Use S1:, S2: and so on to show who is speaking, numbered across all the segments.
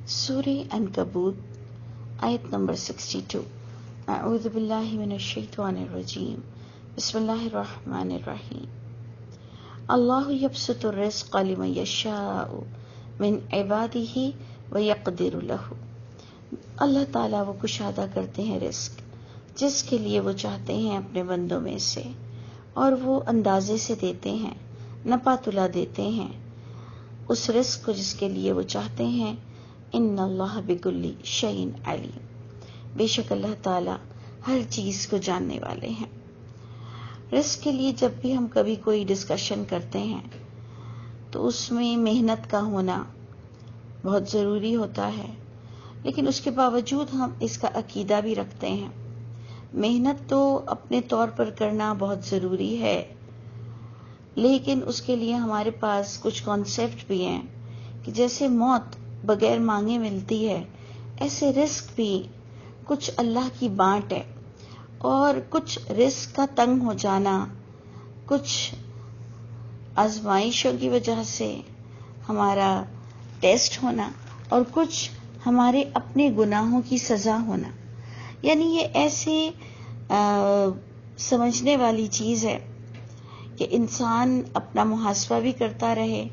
S1: سورہ عنکبوت آیت نمبر 62۔ اعوذ باللہ من الشیطان الرجیم، بسم اللہ الرحمن الرحیم۔ اللہ یبسط الرزق لمن یشاء من عبادہ ویقدر لہ۔ اللہ تعالیٰ وہ کشادہ کرتے ہیں رزق جس کے لیے وہ چاہتے ہیں اپنے بندوں میں سے، اور وہ اندازے سے دیتے ہیں، نپا تلا دیتے ہیں اس رزق کو جس کے لیے وہ چاہتے ہیں۔ ان اللہ بکل شیء علیم، بے شک اللہ تعالیٰ ہر چیز کو جاننے والے ہیں۔ رزق کے لیے جب بھی ہم کبھی کوئی ڈسکشن کرتے ہیں تو اس میں محنت کا ہونا بہت ضروری ہوتا ہے، لیکن اس کے باوجود ہم اس کا عقیدہ بھی رکھتے ہیں۔ محنت تو اپنے طور پر کرنا بہت ضروری ہے، لیکن اس کے لیے ہمارے پاس کچھ کانسیپٹ بھی ہیں کہ جیسے موت بغیر مانگے ملتی ہے، ایسے رزق بھی کچھ اللہ کی بانٹ ہے، اور کچھ رزق کا تنگ ہو جانا، کچھ آزمائشوں کی وجہ سے ہمارا ٹیسٹ ہونا، اور کچھ ہمارے اپنے گناہوں کی سزا ہونا، یعنی یہ ایسے سمجھنے والی چیز ہے کہ انسان اپنا محاسبہ بھی کرتا رہے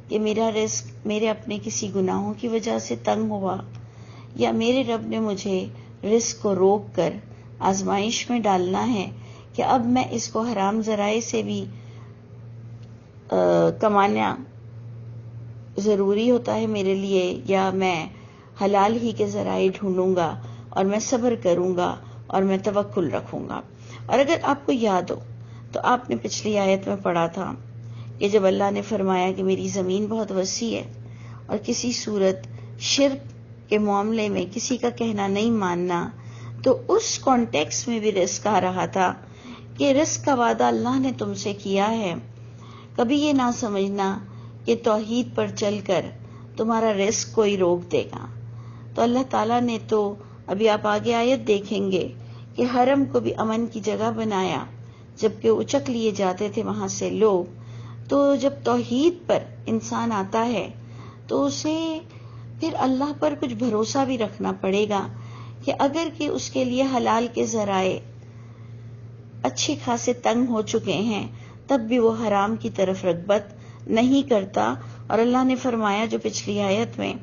S1: کہ میرا رزق میرے اپنے کسی گناہوں کی وجہ سے تنگ ہوا، یا میرے رب نے مجھے رزق کو روک کر آزمائش میں ڈالنا ہے کہ اب میں اس کو حرام ذرائع سے بھی کمانا ضروری ہوتا ہے میرے لیے، یا میں حلال ہی کے ذرائع ڈھونڈوں گا اور میں صبر کروں گا اور میں توکل رکھوں گا۔ اور اگر آپ کو یاد ہو تو آپ نے پچھلی آیت میں پڑھا تھا کہ جب اللہ نے فرمایا کہ میری زمین بہت وسیع ہے اور کسی صورت شرک کے معاملے میں کسی کا کہنا نہیں ماننا، تو اس کانٹیکس میں بھی رزق آ رہا تھا کہ رزق کا وعدہ اللہ نے تم سے کیا ہے، کبھی یہ نہ سمجھنا کہ توحید پر چل کر تمہارا رزق کوئی روک دے گا۔ تو اللہ تعالیٰ نے تو ابھی آپ آگے آیت دیکھیں گے کہ حرم کو بھی امن کی جگہ بنایا، جبکہ اچک لیے جاتے تھے وہاں سے لوگ۔ تو جب توحید پر انسان آتا ہے تو اسے پھر اللہ پر کچھ بھروسہ بھی رکھنا پڑے گا کہ اگر کہ اس کے لیے حلال کے ذرائع اچھے خاصے تنگ ہو چکے ہیں، تب بھی وہ حرام کی طرف رغبت نہیں کرتا۔ اور اللہ نے فرمایا جو پچھلی آیت میں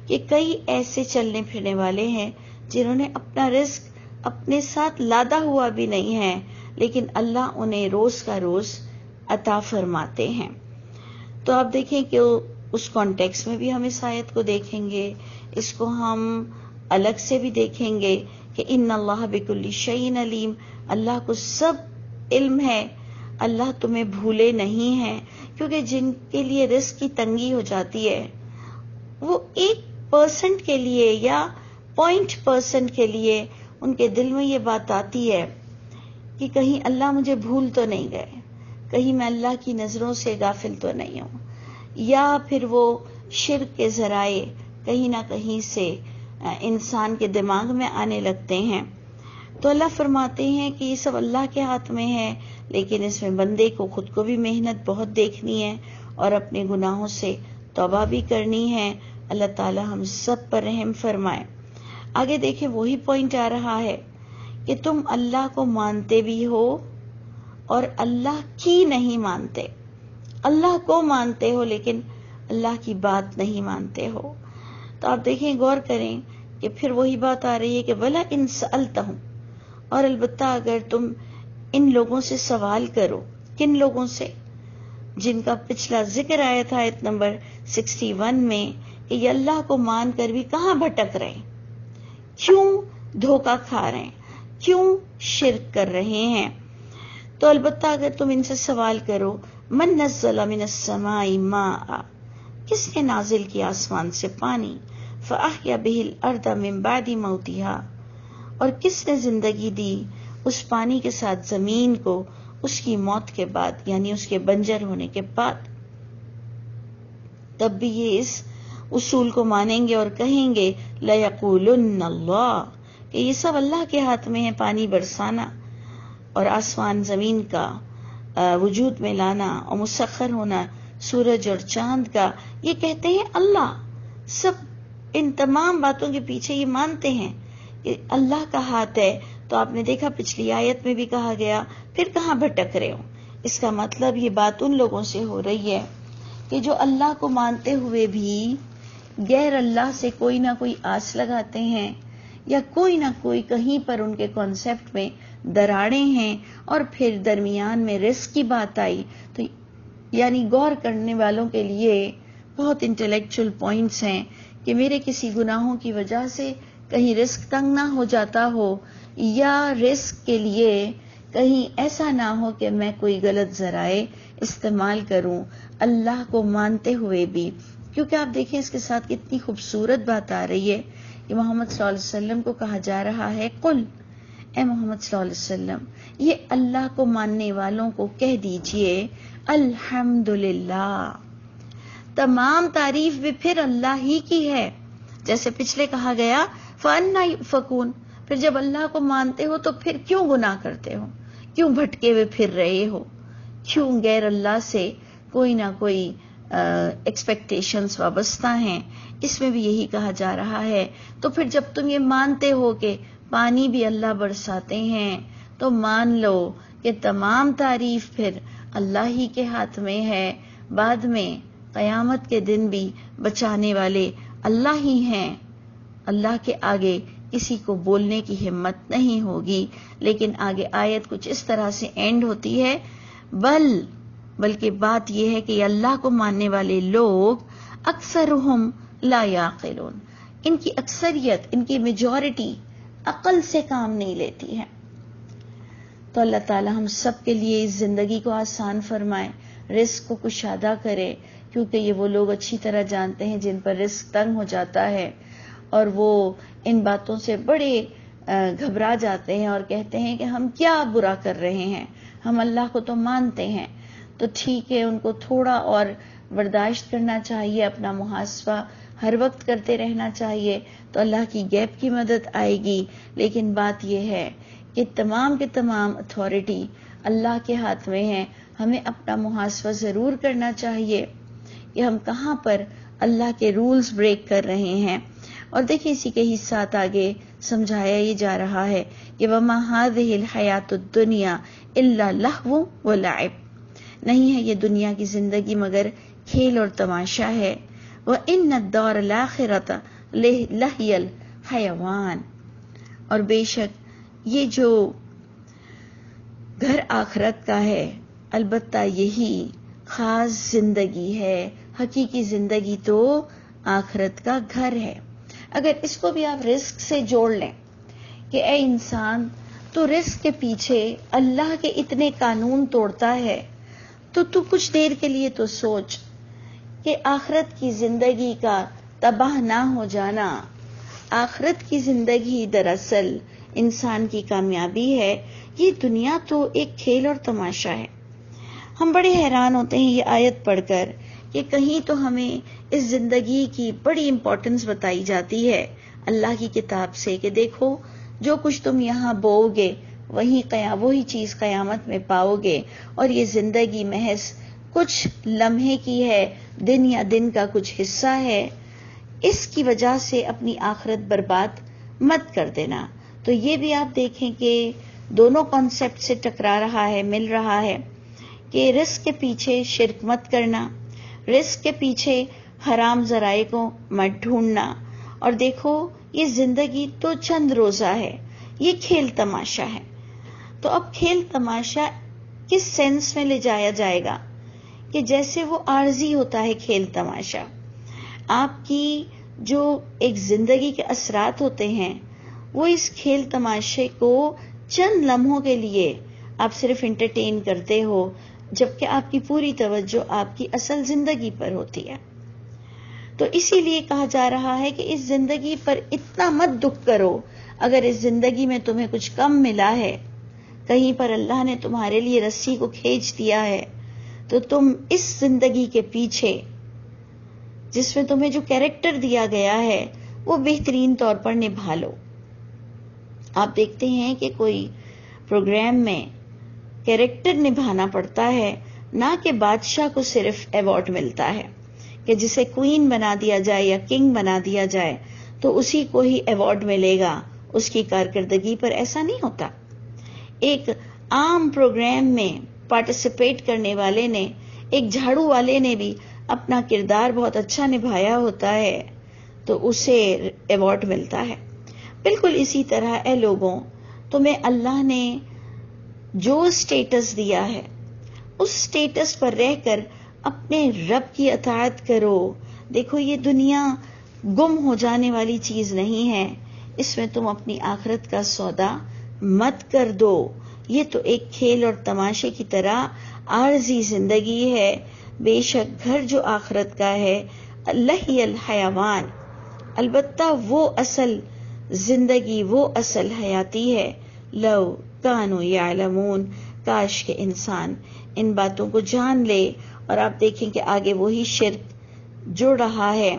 S1: کہ کئی ایسے چلنے پھرنے والے ہیں جنہوں نے اپنا رزق اپنے ساتھ لادا ہوا بھی نہیں ہے، لیکن اللہ انہیں روز کا روز عطا فرماتے ہیں۔ تو آپ دیکھیں کہ اس کانٹیکس میں بھی ہم اس آیت کو دیکھیں گے، اس کو ہم الگ سے بھی دیکھیں گے کہ ان اللہ بکل شیء علیم، اللہ کو سب علم ہے، اللہ تمہیں بھولے نہیں ہیں، کیونکہ جن کے لیے رزق کی تنگی ہو جاتی ہے وہ 1% کے لیے یا 0.% کے لیے ان کے دل میں یہ بات آتی ہے کہ کہیں اللہ مجھے بھول تو نہیں گئے، کہیں میں اللہ کی نظروں سے غافل تو نہیں ہوں، یا پھر وہ شرک کے ذرائع کہیں نہ کہیں سے انسان کے دماغ میں آنے لگتے ہیں۔ تو اللہ فرماتے ہیں کہ یہ سب اللہ کے ہاتھ میں ہے، لیکن اس میں بندے کو خود کو بھی محنت بہت دیکھنی ہے اور اپنے گناہوں سے توبہ بھی کرنی ہے۔ اللہ تعالی ہم سب پر رحم فرمائے۔ آگے دیکھیں وہی پوائنٹ آ رہا ہے کہ تم اللہ کو مانتے بھی ہو اور اللہ کی نہیں مانتے، اللہ کو مانتے ہو لیکن اللہ کی بات نہیں مانتے ہو۔ تو آپ دیکھیں غور کریں کہ پھر وہی بات آ رہی ہے کہ وَلَا إِن سَأَلْتَهُمْ، اور البتہ اگر تم ان لوگوں سے سوال کرو، کن لوگوں سے؟ جن کا پچھلا ذکر آیا تھا آیت نمبر 61 میں کہ یہ اللہ کو مان کر بھی کہاں بھٹک رہے ہیں، کیوں دھوکہ کھا رہے ہیں، کیوں شرک کر رہے ہیں؟ تو البتہ اگر تم ان سے سوال کرو من نزل من السماء ماء، کس نے نازل کیا آسمان سے پانی، فاحیا به الارض من بعد موتها، اور کس نے زندگی دی اس پانی کے ساتھ زمین کو اس کی موت کے بعد، یعنی اس کے بنجر ہونے کے بعد، تب بھی یہ اس اصول کو مانیں گے اور کہیں گے لَيَقُولُنَّ اللَّهُ، کہ یہ سب اللہ کے ہاتھ میں ہے، پانی برسانا اور آسمان زمین کا وجود میں لانا اور مسخر ہونا سورج اور چاند کا، یہ کہتے ہیں اللہ، سب ان تمام باتوں کے پیچھے یہ مانتے ہیں کہ اللہ کا ہاتھ ہے، تو آپ نے دیکھا پچھلی آیت میں بھی کہا گیا پھر کہاں بھٹک رہے ہو. اس کا مطلب یہ بات ان لوگوں سے ہو رہی ہے کہ جو اللہ کو مانتے ہوئے بھی غیر اللہ سے کوئی نہ کوئی آس لگاتے ہیں، یا کوئی نہ کوئی کہیں پر ان کے کانسیپٹ میں دراڑیں ہیں، اور پھر درمیان میں رزق کی بات آئی تو یعنی غور کرنے والوں کے لیے بہت انٹلیکچل پوائنٹس ہیں کہ میرے کسی گناہوں کی وجہ سے کہیں رزق تنگ نہ ہو جاتا ہو، یا رزق کے لیے کہیں ایسا نہ ہو کہ میں کوئی غلط ذرائع استعمال کروں اللہ کو مانتے ہوئے بھی. کیونکہ آپ دیکھیں اس کے ساتھ کتنی خوبصورت بات آ رہی ہے کہ محمد صلی اللہ علیہ وسلم کو کہا جا رہا ہے قل، اے محمد صلی اللہ علیہ وسلم یہ اللہ کو ماننے والوں کو کہہ دیجئے الحمدللہ، تمام تعریف بھی پھر اللہ ہی کی ہے. جیسے پچھلے کہا گیا فَأَنَّىٰ يُؤْفَكُونَ، پھر جب اللہ کو مانتے ہو تو پھر کیوں گناہ کرتے ہو، کیوں بھٹکے ہوئے پھر رہے ہو، کیوں غیر اللہ سے کوئی نہ کوئی ایکسپیکٹیشنز وابستہ ہیں. اس میں بھی یہی کہا جا رہا ہے. تو پھر جب تم یہ مانتے ہو کہ پانی بھی اللہ برساتے ہیں تو مان لو کہ تمام تعریف پھر اللہ ہی کے ہاتھ میں ہے. بعد میں قیامت کے دن بھی بچانے والے اللہ ہی ہیں. اللہ کے آگے کسی کو بولنے کی ہمت نہیں ہوگی. لیکن آگے آیت کچھ اس طرح سے اینڈ ہوتی ہے بلکہ بات یہ ہے کہ اللہ کو ماننے والے لوگ اکثرہم لا یعقلون، ان کی اکثریت، ان کی میجورٹی عقل سے کام نہیں لیتی ہے. تو اللہ تعالی ہم سب کے لیے اس زندگی کو آسان فرمائے، رزق کو کشادہ کرے، کیونکہ یہ وہ لوگ اچھی طرح جانتے ہیں جن پر رزق تنگ ہو جاتا ہے اور وہ ان باتوں سے بڑے گھبرا جاتے ہیں اور کہتے ہیں کہ ہم کیا برا کر رہے ہیں، ہم اللہ کو تو مانتے ہیں. تو ٹھیک ہے، ان کو تھوڑا اور برداشت کرنا چاہیے، اپنا محاسبہ ہر وقت کرتے رہنا چاہیے تو اللہ کی غیب کی مدد آئے گی. لیکن بات یہ ہے کہ تمام کے تمام اتھارٹی اللہ کے ہاتھ میں ہے. ہمیں اپنا محاسبہ ضرور کرنا چاہیے کہ ہم کہاں پر اللہ کے رولز بریک کر رہے ہیں. اور دیکھیں اسی کے ہی ساتھ آگے سمجھایا یہ جا رہا ہے کہ وَمَا هَٰذِهِ الْحَيَاةُ الدُّنْيَا إِلَّا لَهْوٌ وَلَعِبٌ، نہیں ہے یہ دنیا کی زندگی مگر کھیل اور تماشا ہے. وَإِنَّ الدَّارَ الْآخِرَةَ لَهِيَ الْحَيَوَانُ، اور بے شک یہ جو گھر آخرت کا ہے البتہ یہی خاص زندگی ہے. حقیقی زندگی تو آخرت کا گھر ہے. اگر اس کو بھی آپ رزق سے جوڑ لیں کہ اے انسان تو رزق کے پیچھے اللہ کے اتنے قانون توڑتا ہے تو کچھ دیر کے لیے تو سوچ کہ آخرت کی زندگی کا تباہ نہ ہو جانا. آخرت کی زندگی دراصل انسان کی کامیابی ہے. یہ دنیا تو ایک کھیل اور تماشا ہے. ہم بڑے حیران ہوتے ہیں یہ آیت پڑھ کر کہ کہیں تو ہمیں اس زندگی کی بڑی امپورٹنس بتائی جاتی ہے اللہ کی کتاب سے کہ دیکھو جو کچھ تم یہاں بوؤ گے وہی چیز قیامت میں پاؤ گے، اور یہ زندگی محض کچھ لمحے کی ہے، دن یا دن کا کچھ حصہ ہے. اس کی وجہ سے اپنی آخرت برباد مت کر دینا. تو یہ بھی آپ دیکھیں کہ دونوں کانسیپٹ سے ٹکرا رہا ہے، مل رہا ہے کہ رزق کے پیچھے شرک مت کرنا، رزق کے پیچھے حرام ذرائع کو مت ڈھونڈنا. اور دیکھو یہ زندگی تو چند روزہ ہے، یہ کھیل تماشا ہے. تو اب کھیل تماشا کس سینس میں لے جایا جائے گا کہ جیسے وہ عارضی ہوتا ہے کھیل تماشا. آپ کی جو ایک زندگی کے اثرات ہوتے ہیں وہ اس کھیل تماشے کو چند لمحوں کے لیے آپ صرف انٹرٹین کرتے ہو، جبکہ آپ کی پوری توجہ آپ کی اصل زندگی پر ہوتی ہے. تو اسی لیے کہا جا رہا ہے کہ اس زندگی پر اتنا مت دکھ کرو. اگر اس زندگی میں تمہیں کچھ کم ملا ہے، کہیں پر اللہ نے تمہارے لیے رسی کو کھینچ دیا ہے، تو تم اس زندگی کے پیچھے جس میں تمہیں جو کیریکٹر دیا گیا ہے وہ بہترین طور پر نبھا لو. آپ دیکھتے ہیں کہ کوئی پروگرام میں کیریکٹر نبھانا پڑتا ہے، نہ کہ بادشاہ کو صرف ایوارڈ ملتا ہے کہ جسے کوئین بنا دیا جائے یا کنگ بنا دیا جائے تو اسی کو ہی ایوارڈ ملے گا اس کی کارکردگی پر. ایسا نہیں ہوتا. ایک عام پروگرام میں پارٹیسپیٹ کرنے والے نے، ایک جھاڑو والے نے بھی اپنا کردار بہت اچھا نبھایا ہوتا ہے تو اسے ایوارڈ ملتا ہے. بالکل اسی طرح اے لوگوں، تمہیں اللہ نے جو سٹیٹس دیا ہے اس سٹیٹس پر رہ کر اپنے رب کی اطاعت کرو. دیکھو یہ دنیا گم ہو جانے والی چیز نہیں ہے، اس میں تم اپنی آخرت کا سودا مت کر دو. یہ تو ایک کھیل اور تماشے کی طرح عارضی زندگی ہے. بے شک گھر جو آخرت کا ہے اللہ ہی الحیوان، البتہ وہ اصل زندگی، وہ اصل حیاتی ہے. لو کانوا یعلمون، کاش کہ انسان ان باتوں کو جان لے. اور آپ دیکھیں کہ آگے وہی شرک جڑ رہا ہے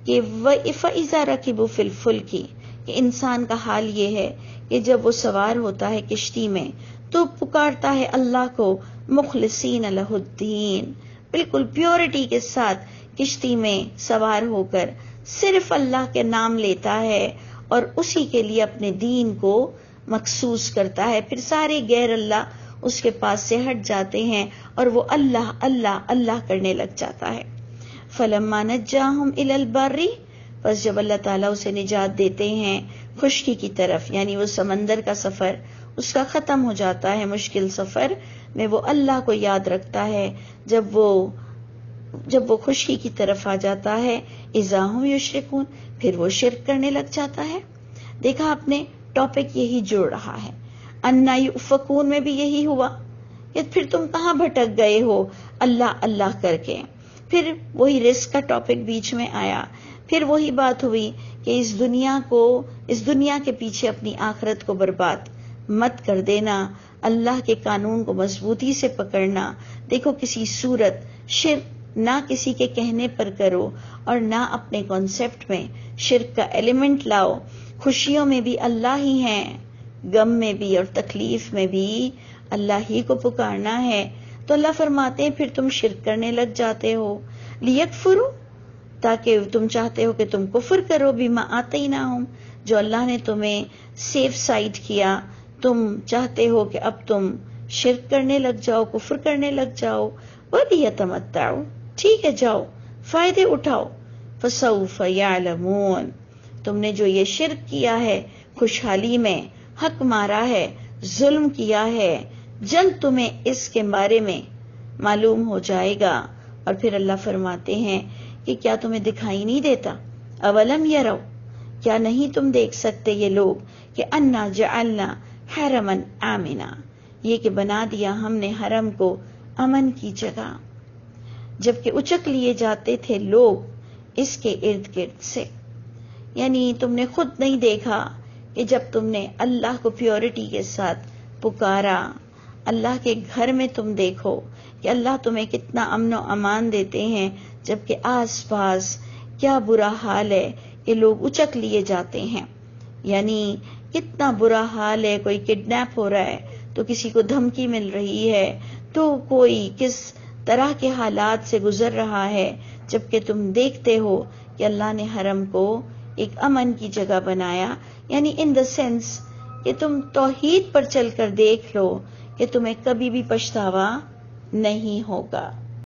S1: کہ فَإِذَا رَكِبُوا فِي الْفُلْكِ، کہ انسان کا حال یہ ہے کہ جب وہ سوار ہوتا ہے کشتی میں تو پکارتا ہے اللہ کو مخلصین لہ الدین، بالکل پیورٹی کے ساتھ کشتی میں سوار ہو کر صرف اللہ کے نام لیتا ہے اور اسی کے لیے اپنے دین کو مخصوص کرتا ہے. پھر سارے غیر اللہ اس کے پاس سے ہٹ جاتے ہیں اور وہ اللہ اللہ اللہ کرنے لگ جاتا ہے. فَلَمَّا نَجَّاهُمْ إِلَى الْبَرِّ، پس جب اللہ تعالیٰ اسے نجات دیتے ہیں خشکی کی طرف، یعنی وہ سمندر کا سفر اس کا ختم ہو جاتا ہے، مشکل سفر میں وہ اللہ کو یاد رکھتا ہے. جب وہ خشکی کی طرف آ جاتا ہے اذا ہم یشرکون، پھر وہ شرک کرنے لگ جاتا ہے. دیکھا آپ نے ٹاپک یہی جوڑ رہا ہے. انا یؤفکون میں بھی یہی ہوا کہ پھر تم کہاں بھٹک گئے ہو اللہ اللہ کر کے. پھر وہی رزق کا ٹاپک بیچ میں آیا. پھر وہی بات ہوئی کہ اس دنیا کے پیچھے اپنی آخرت کو برباد مت کر دینا، اللہ کے قانون کو مضبوطی سے پکڑنا. دیکھو کسی صورت شرک نہ کسی کے کہنے پر کرو اور نہ اپنے کانسیپٹ میں شرک کا ایلیمنٹ لاؤ. خوشیوں میں بھی اللہ ہی ہیں، غم میں بھی اور تکلیف میں بھی اللہ ہی کو پکارنا ہے. تو اللہ فرماتے ہیں پھر تم شرک کرنے لگ جاتے ہو. لیکفروا، تاکہ تم چاہتے ہو کہ تم کفر کرو بما آتیناہم، جو اللہ نے تمہیں سیف سائڈ کیا. تم چاہتے ہو کہ اب تم شرک کرنے لگ جاؤ، کفر کرنے لگ جاؤ. وَلِيَتَمَتَّعُوا، ٹھیک ہے جاؤ فائدے اٹھاؤ. فَسَوْفَ يَعْلَمُونَ، تم نے جو یہ شرک کیا ہے، خوشحالی میں حق مارا ہے، ظلم کیا ہے، جلد تمہیں اس کے بارے میں معلوم ہو جائے گا. اور پھر اللہ فرماتے ہیں کہ کیا تمہیں دکھائی نہیں دیتا؟ اولم یرو، کیا نہیں تم دیکھ سکتے یہ لوگ کہ انا جعلنا حرما آمنا، یہ کہ بنا دیا ہم نے حرم کو امن کی جگہ، جبکہ اچک لیے جاتے تھے لوگ اس کے ارد گرد سے. یعنی تم نے خود نہیں دیکھا کہ جب تم نے اللہ کو پیورٹی کے ساتھ پکارا، اللہ کے گھر میں تم دیکھو کہ اللہ تمہیں کتنا امن و امان دیتے ہیں، جبکہ آس پاس کیا برا حال ہے کہ لوگ اچک لیے جاتے ہیں. یعنی کتنا برا حال ہے، کوئی کڈنیپ ہو رہا ہے تو کسی کو دھمکی مل رہی ہے، تو کوئی کس طرح کے حالات سے گزر رہا ہے، جبکہ تم دیکھتے ہو کہ اللہ نے حرم کو ایک امن کی جگہ بنایا. یعنی ان دا سینس کہ تم توحید پر چل کر دیکھ لو کہ تمہیں کبھی بھی پچھتاوا نہیں ہوگا.